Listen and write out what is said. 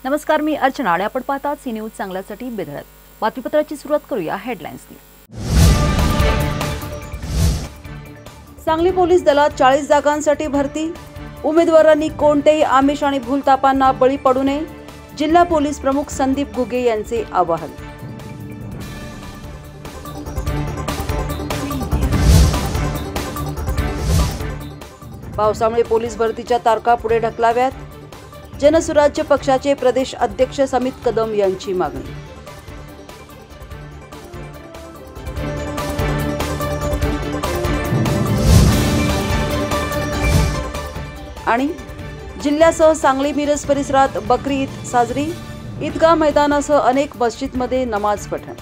नमस्कार, मी अर्चना आणि आपण पाहतात सी न्यूज चांगल्यासाठी बेधडक. बातमीपत्राची सुरुवात करूया हेडलाईन्सनी. सांगली पोलीस दलात 40 जागांसाठी भरती. उमेदवारांनी कोणतेही आमिष आणि भूलथापांना बळी पडू नये, जिल्हा पोलीस प्रमुख संदीप गुगे यांचे आवाहन. पावसामुळे पोलीस भरतीच्या तारखा पुढे ढकलाव्यात, जनसुराज्य पक्षाचे प्रदेश अध्यक्ष समित कदम यांची मागणी. आणि जिल्ह्यासह सांगली मिरज परिसरात बकरी ईद साजरी. ईदगाह मैदानासह अनेक मस्जिदमध्ये नमाज पठण.